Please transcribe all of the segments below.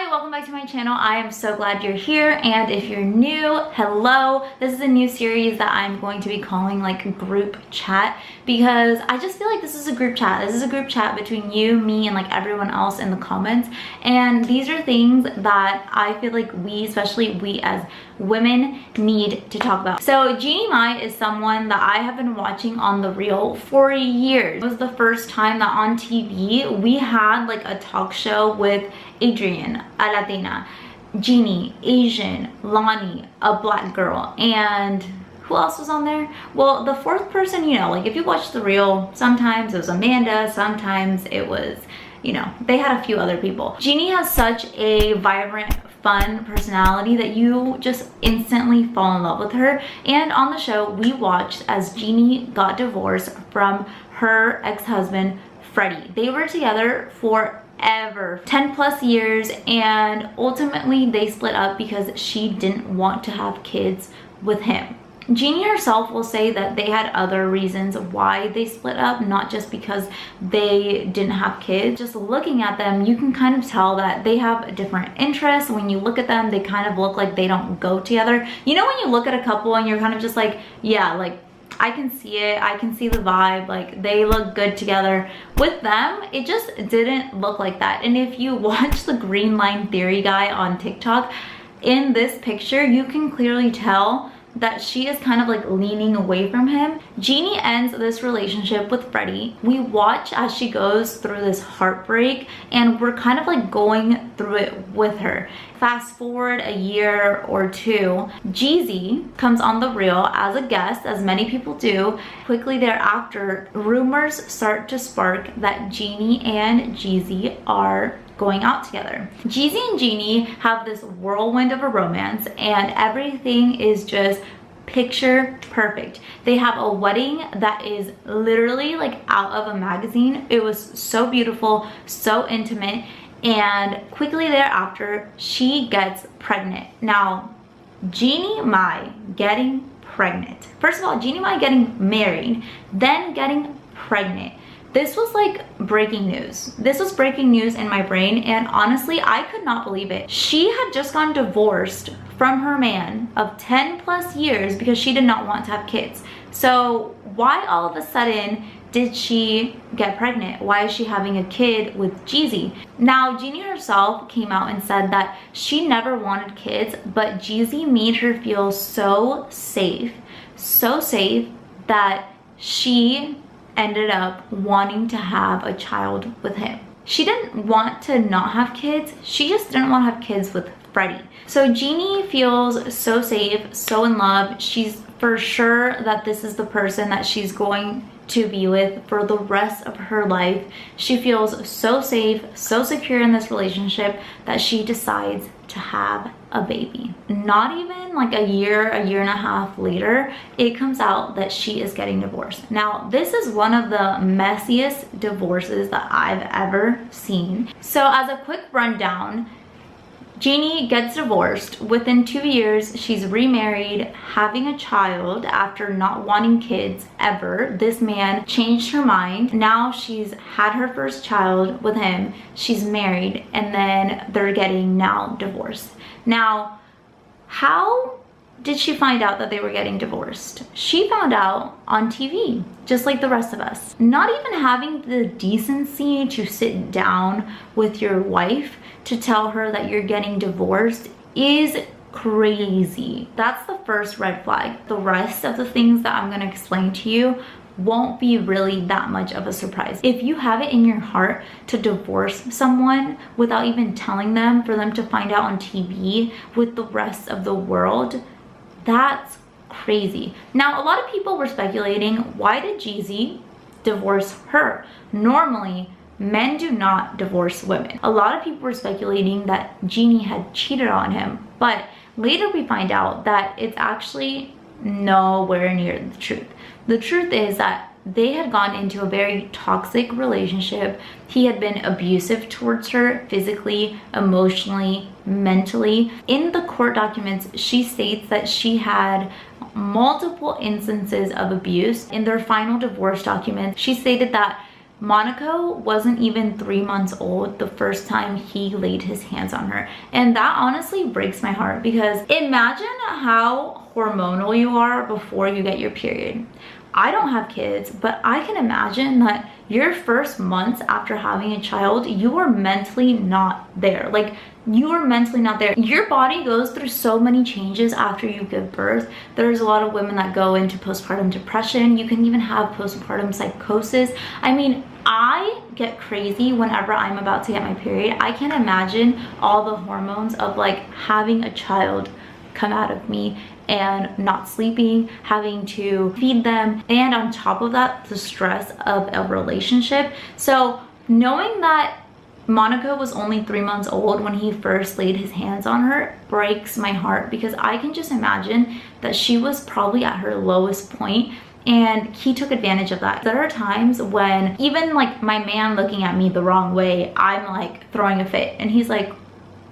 Hi, welcome back to my channel. I am so glad you're here, and if you're new, hello. This is a new series that I'm going to be calling like group chat, because I just feel like this is a group chat. This is a group chat between you, me, and like everyone else in the comments, and these are things that I feel like we, especially we as women, need to talk about. So Jeannie Mai is someone that I have been watching on The Real for years. It was the first time that on TV we had like a talk show with Adrian, a Latina, Jeannie, Asian, Lonnie, a black girl, and who else was on there? Well, the fourth person, you know, like if you watch The Real, sometimes it was Amanda, sometimes it was, you know, they had a few other people. Jeannie has such a vibrant, fun personality that you just instantly fall in love with her. And on the show, we watched as Jeannie got divorced from her ex-husband, Freddie. They were together for 10 plus years, and ultimately they split up because she didn't want to have kids with him. Jeannie herself will say that they had other reasons why they split up, not just because they didn't have kids. Just looking at them, you can kind of tell that they have different interests. When you look at them, they kind of look like they don't go together. You know, when you look at a couple and you're kind of just like, yeah, like I can see it, I can see the vibe, like they look good together. With them, it just didn't look like that. And if you watch the Green Line Theory guy on TikTok, in this picture, you can clearly tell that she is kind of like leaning away from him. Jeannie ends this relationship with Freddie. We watch as she goes through this heartbreak, and we're kind of like going through it with her. Fast forward a year or two, Jeezy comes on The Real as a guest, as many people do. Quickly thereafter, rumors start to spark that Jeannie and Jeezy are going out together. Jeezy and Jeannie have this whirlwind of a romance, and everything is just picture perfect. They have a wedding that is literally like out of a magazine. It was so beautiful, so intimate, and quickly thereafter, she gets pregnant. Now, Jeannie Mai getting pregnant. First of all, Jeannie Mai getting married, then getting pregnant. This was like breaking news. This was breaking news in my brain, and honestly, I could not believe it. She had just gotten divorced from her man of 10 plus years because she did not want to have kids. So why all of a sudden did she get pregnant? Why is she having a kid with Jeezy? Now, Jeannie herself came out and said that she never wanted kids, but Jeezy made her feel so safe that she ended up wanting to have a child with him. She didn't want to not have kids, she just didn't want to have kids with Freddie. So Jeannie feels so safe, so in love. She's for sure that this is the person that she's going to be with for the rest of her life. She feels so safe, so secure in this relationship that she decides to have a baby. Not even like a year and a half later, it comes out that she is getting divorced. Now, this is one of the messiest divorces that I've ever seen. So as a quick rundown, Jeannie gets divorced. Within 2 years, she's remarried, having a child after not wanting kids ever. This man changed her mind. Now she's had her first child with him. She's married, and then they're getting now divorced. Now, how did she find out that they were getting divorced? She found out on TV, just like the rest of us. Not even having the decency to sit down with your wife to tell her that you're getting divorced is crazy. That's the first red flag. The rest of the things that I'm gonna explain to you won't be really that much of a surprise. If you have it in your heart to divorce someone without even telling them, for them to find out on TV with the rest of the world, that's crazy. Now, a lot of people were speculating, why did Jeezy divorce her? Normally, men do not divorce women. A lot of people were speculating that Jeannie had cheated on him, but later we find out that it's actually nowhere near the truth. The truth is that they had gone into a very toxic relationship. He had been abusive towards her physically, emotionally, mentally. In the court documents, she states that she had multiple instances of abuse. In their final divorce documents, she stated that Monaco wasn't even 3 months old the first time he laid his hands on her. And that honestly breaks my heart, because imagine how hormonal you are before you get your period. I don't have kids, but I can imagine that your first months after having a child, you are mentally not there. Like, you are mentally not there. Your body goes through so many changes after you give birth. There's a lot of women that go into postpartum depression. You can even have postpartum psychosis. I mean, I get crazy whenever I'm about to get my period. I can't imagine all the hormones of like having a child come out of me and not sleeping, having to feed them, and on top of that, the stress of a relationship. So knowing that Monaco was only 3 months old when he first laid his hands on her breaks my heart, because I can just imagine that she was probably at her lowest point and he took advantage of that. There are times when even like my man looking at me the wrong way, I'm like throwing a fit, and he's like,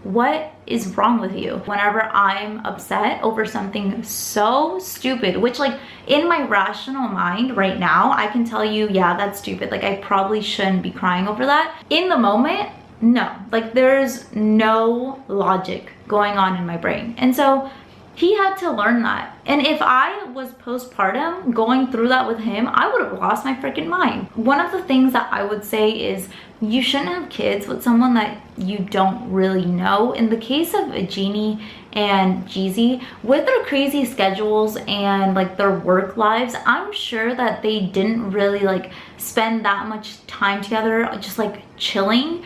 what is wrong with you? Whenever I'm upset over something so stupid, which like in my rational mind right now, I can tell you, yeah, that's stupid. Like, I probably shouldn't be crying over that. In the moment, no, like there's no logic going on in my brain. And so he had to learn that. And if I was postpartum going through that with him, I would have lost my freaking mind. One of the things that I would say is you shouldn't have kids with someone that you don't really know. In the case of Jeannie and Jeezy, with their crazy schedules and like their work lives, I'm sure that they didn't really like spend that much time together just like chilling,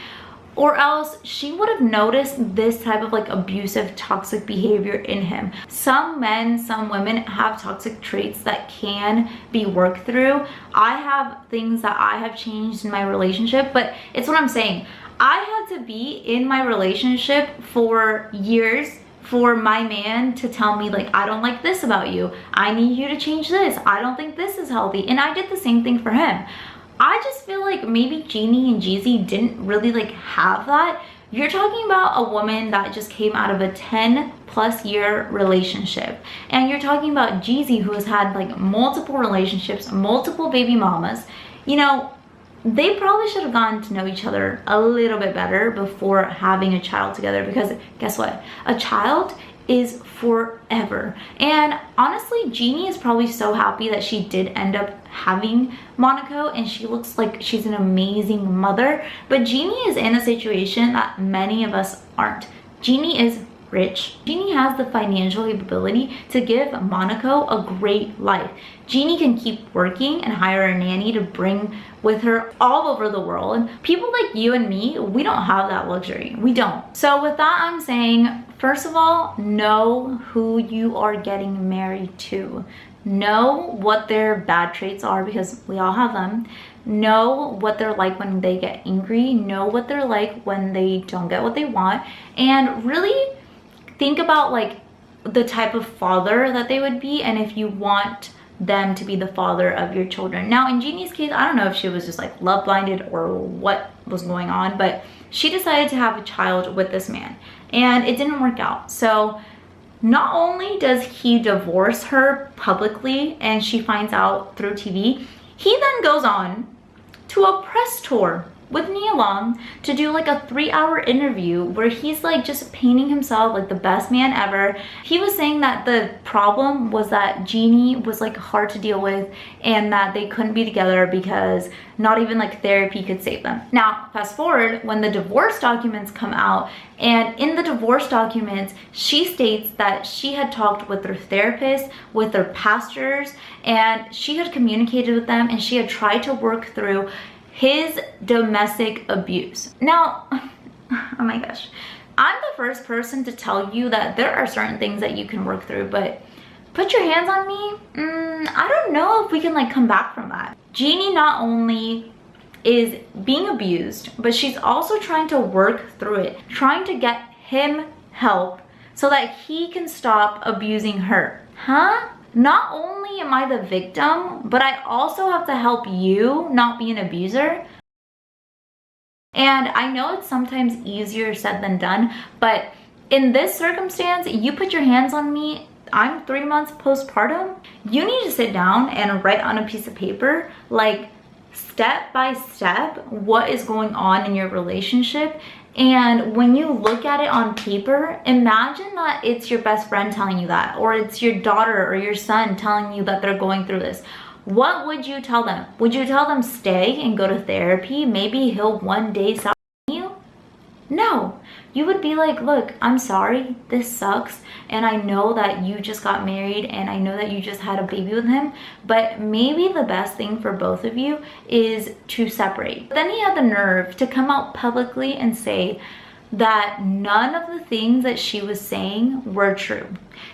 or else she would have noticed this type of like abusive, toxic behavior in him. Some men, some women have toxic traits that can be worked through. I have things that I have changed in my relationship, but it's what I'm saying. I had to be in my relationship for years for my man to tell me like, I don't like this about you. I need you to change this. I don't think this is healthy. And I did the same thing for him. I just feel like maybe Jeannie and Jeezy didn't really like have that. You're talking about a woman that just came out of a 10+ year relationship. And you're talking about Jeezy, who has had like multiple relationships, multiple baby mamas. You know, they probably should have gotten to know each other a little bit better before having a child together, because guess what? A child is forever. And honestly, Jeannie is probably so happy that she did end up having Monaco, and she looks like she's an amazing mother. But Jeannie is in a situation that many of us aren't. Jeannie is rich. Jeannie has the financial capability to give Monaco a great life. Jeannie can keep working and hire a nanny to bring with her all over the world. People like you and me, we don't have that luxury. We don't. So with that, I'm saying, first of all, know who you are getting married to. Know what their bad traits are, because we all have them. Know what they're like when they get angry. Know what they're like when they don't get what they want. And really think about like the type of father that they would be, and if you want them to be the father of your children. Now in Jeannie's case, I don't know if she was just like love blinded or what was going on, but she decided to have a child with this man and it didn't work out. So not only does he divorce her publicly and she finds out through TV, he then goes on to a press tour with Nia Long to do like a 3-hour interview where he's like just painting himself like the best man ever. He was saying that the problem was that Jeannie was like hard to deal with and that they couldn't be together because not even like therapy could save them. Now, fast forward when the divorce documents come out, and in the divorce documents, she states that she had talked with her therapist, with her pastors, and she had communicated with them and she had tried to work through his domestic abuse. Now, oh my gosh, I'm the first person to tell you that there are certain things that you can work through, but put your hands on me, I don't know if we can like come back from that. Jeannie not only is being abused, but she's also trying to work through it, trying to get him help so that he can stop abusing her. Huh? Not only am I the victim, but I also have to help you not be an abuser. And I know it's sometimes easier said than done, but in this circumstance, you put your hands on me, I'm 3 months postpartum, you need to sit down and write on a piece of paper, like, step by step what is going on in your relationship. And when you look at it on paper, imagine that it's your best friend telling you that, or it's your daughter or your son telling you that they're going through this. What would you tell them? Would you tell them stay and go to therapy? Maybe he'll one day stop you? No. You would be like, look, I'm sorry, this sucks, and I know that you just got married and I know that you just had a baby with him, but maybe the best thing for both of you is to separate. But then he had the nerve to come out publicly and say that none of the things that she was saying were true.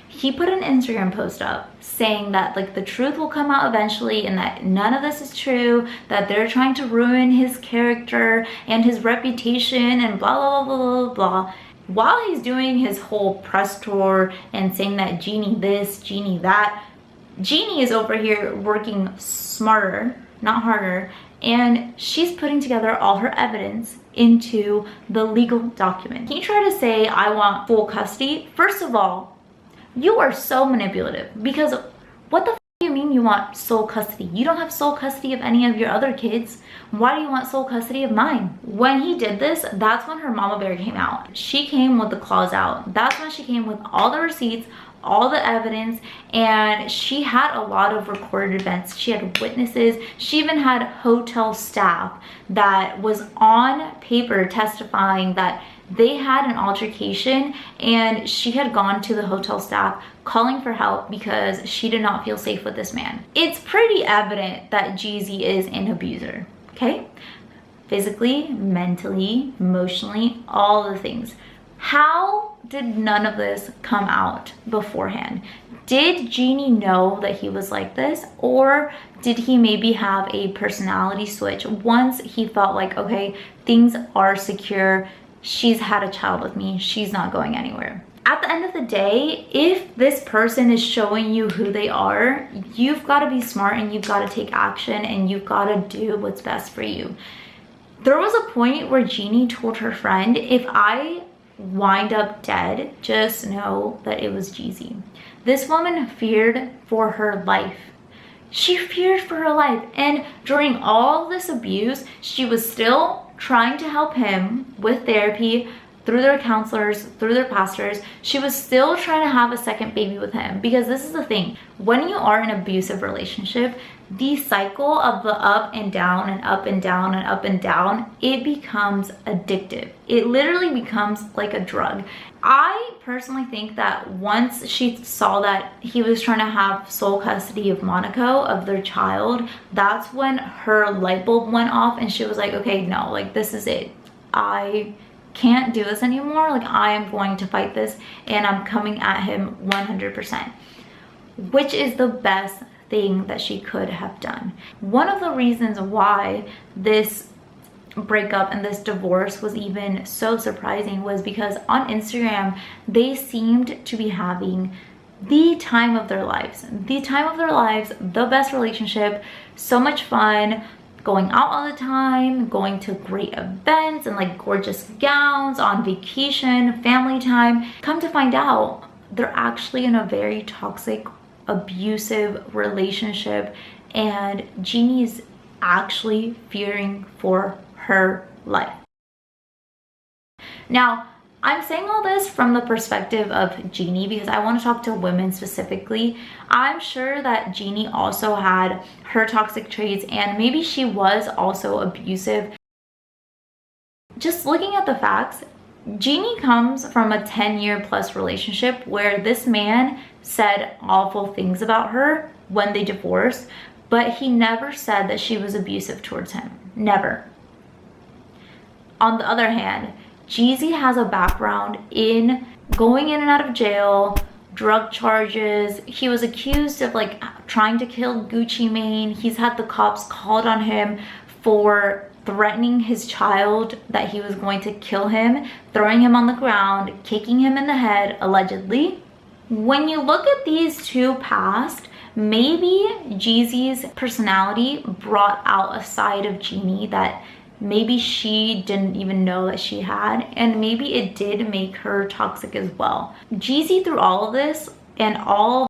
He put an Instagram post up saying that like the truth will come out eventually and that none of this is true, that they're trying to ruin his character and his reputation and blah, blah, blah, blah, blah, blah. While he's doing his whole press tour and saying that Jeannie this, Jeannie that, Jeannie is over here working smarter, not harder, and she's putting together all her evidence into the legal document. He tried to say, I want full custody. First of all, you are so manipulative, because what the f do you mean you want sole custody? You don't have sole custody of any of your other kids. Why do you want sole custody of mine? When he did this, that's when her mama bear came out. She came with the claws out. That's when she came with all the receipts, all the evidence, and she had a lot of recorded events. She had witnesses. She even had hotel staff that was on paper testifying that they had an altercation and she had gone to the hotel staff calling for help because she did not feel safe with this man. It's pretty evident that Jeezy is an abuser, okay? Physically, mentally, emotionally, all the things. How did none of this come out beforehand? Did Jeannie know that he was like this, or did he maybe have a personality switch once he felt like, okay, things are secure, she's had a child with me, she's not going anywhere? At the end of the day, if this person is showing you who they are, you've got to be smart and you've got to take action and you've got to do what's best for you. There was a point where Jeannie told her friend, if I wind up dead, just know that it was Jeezy. This woman feared for her life. She feared for her life, and during all this abuse, she was still trying to help him with therapy, through their counselors, through their pastors. She was still trying to have a second baby with him, because this is the thing. When you are in an abusive relationship, the cycle of the up and down and up and down and up and down, it becomes addictive. It literally becomes like a drug. I personally think that once she saw that he was trying to have sole custody of Monaco, of their child, that's when her light bulb went off and she was like, okay, no, like this is it. I can't do this anymore. Like I am going to fight this and I'm coming at him 100%, which is the best thing that she could have done. One of the reasons why this breakup and this divorce was even so surprising was because on Instagram, they seemed to be having the time of their lives. The time of their lives, the best relationship, so much fun, going out all the time, going to great events and like gorgeous gowns, on vacation, family time. Come to find out, they're actually in a very toxic, abusive relationship, and Jeannie's actually fearing for her life. Now, I'm saying all this from the perspective of Jeannie because I want to talk to women specifically. I'm sure that Jeannie also had her toxic traits and maybe she was also abusive. Just looking at the facts, Jeannie comes from a 10-year plus relationship where this man said awful things about her when they divorced, but he never said that she was abusive towards him. Never. On the other hand, Jeezy has a background in going in and out of jail, drug charges. He was accused of like trying to kill Gucci Mane. He's had the cops called on him for threatening his child that he was going to kill him, throwing him on the ground, kicking him in the head, allegedly. When you look at these two past, maybe Jeezy's personality brought out a side of Jeannie that maybe she didn't even know that she had, and maybe it did make her toxic as well. Jeezy, through all of this and all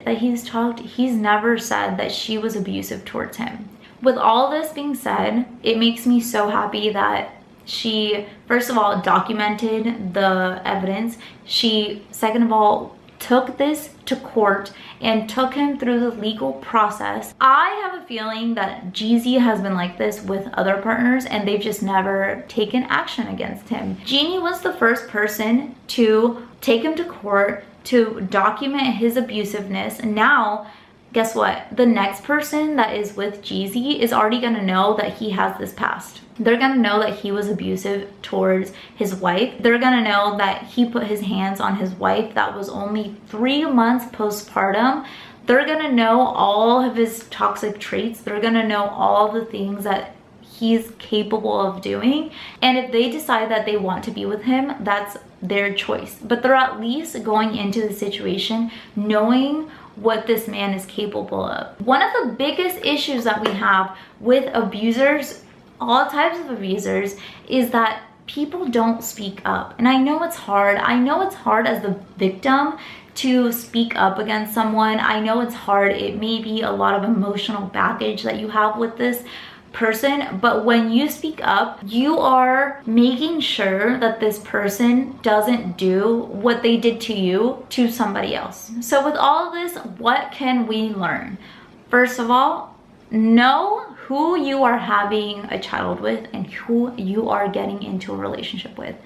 that he's talked, he's never said that she was abusive towards him. With all this being said, it makes me so happy that she, first of all, documented the evidence. She, second of all, took this to court and took him through the legal process. I have a feeling that Jeezy has been like this with other partners and they've just never taken action against him. Jeannie was the first person to take him to court to document his abusiveness, and now guess what? The next person that is with Jeezy is already gonna know that he has this past. They're gonna know that he was abusive towards his wife. They're gonna know that he put his hands on his wife that was only 3 months postpartum. They're gonna know all of his toxic traits. They're gonna know all the things that he's capable of doing. And if they decide that they want to be with him, that's their choice. But they're at least going into the situation knowing what this man is capable of. One of the biggest issues that we have with abusers, all types of abusers, is that people don't speak up. And I know it's hard. I know it's hard as the victim to speak up against someone. I know it's hard. It may be a lot of emotional baggage that you have with this person, but when you speak up, you are making sure that this person doesn't do what they did to you to somebody else. So with all of this, what can we learn? First of all, know who you are having a child with and who you are getting into a relationship with.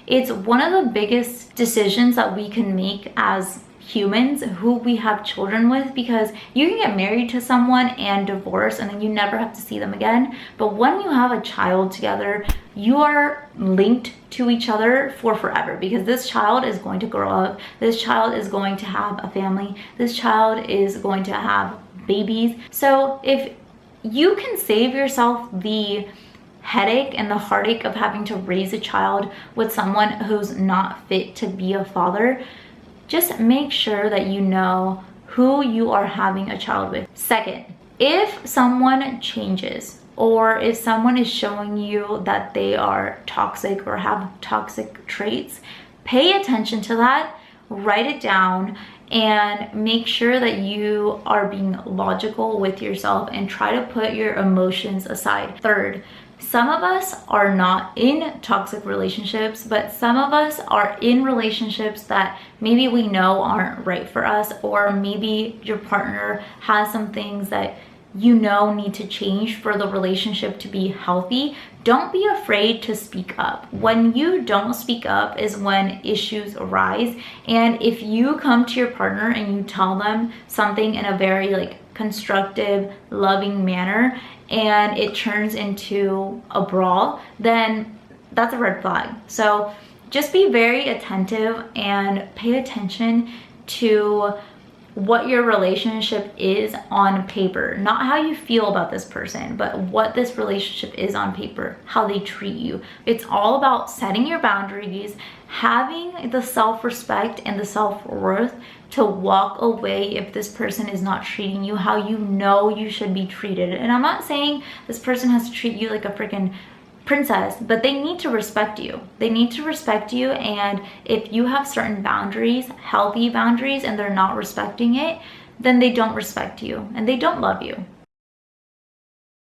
It's one of the biggest decisions that we can make as humans, who we have children with, because you can get married to someone and divorce and then you never have to see them again. But when you have a child together, you are linked to each other for forever, because this child is going to grow up, this child is going to have a family, this child is going to have babies. So if you can save yourself the headache and the heartache of having to raise a child with someone who's not fit to be a father, just make sure that you know who you are having a child with. Second, if someone changes or if someone is showing you that they are toxic or have toxic traits, pay attention to that, write it down, and make sure that you are being logical with yourself and try to put your emotions aside. Third, some of us are not in toxic relationships, but some of us are in relationships that maybe we know aren't right for us, or maybe your partner has some things that you know need to change for the relationship to be healthy. Don't be afraid to speak up. When you don't speak up is when issues arise. And if you come to your partner and you tell them something in a very constructive, loving manner, and it turns into a brawl, then that's a red flag. So just be very attentive and pay attention to what your relationship is on paper. Not how you feel about this person, but what this relationship is on paper, how they treat you. It's all about setting your boundaries, having the self-respect and the self-worth to walk away if this person is not treating you how you know you should be treated. And I'm not saying this person has to treat you like a freaking princess, but they need to respect you. They need to respect you, and if you have certain boundaries, healthy boundaries, and they're not respecting it, then they don't respect you and they don't love you.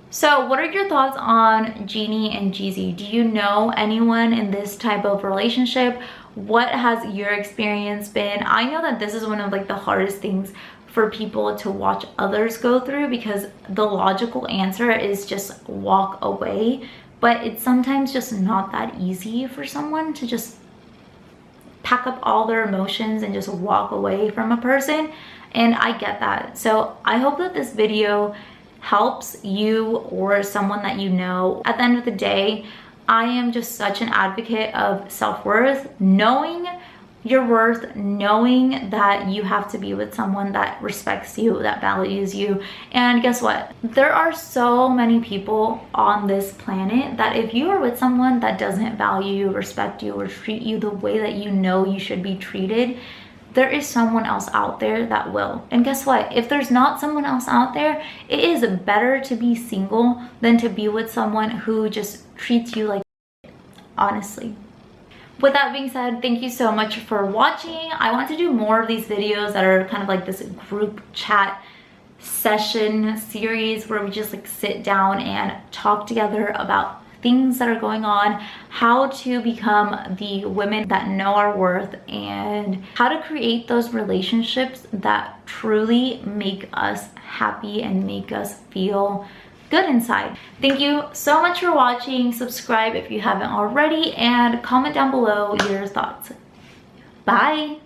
So what are your thoughts on Jeannie and Jeezy? Do you know anyone in this type of relationship? What has your experience been? I know that this is one of the hardest things for people to watch others go through, because the logical answer is just walk away. But it's sometimes just not that easy for someone to just pack up all their emotions and just walk away from a person. And I get that. So I hope that this video helps you or someone that you know. At the end of the day, I am just such an advocate of self-worth, knowing your worth, knowing that you have to be with someone that respects you, that values you. And guess what? There are so many people on this planet that if you are with someone that doesn't value you, respect you, or treat you the way that you know you should be treated, there is someone else out there that will. And guess what? If there's not someone else out there, it is better to be single than to be with someone who just treats you like shit, honestly. With that being said, thank you so much for watching. I want to do more of these videos that are kind of like this group chat session series where we just like sit down and talk together about things that are going on, how to become the women that know our worth, and how to create those relationships that truly make us happy and make us feel good inside. Thank you so much for watching. Subscribe if you haven't already, and comment down below your thoughts. Bye.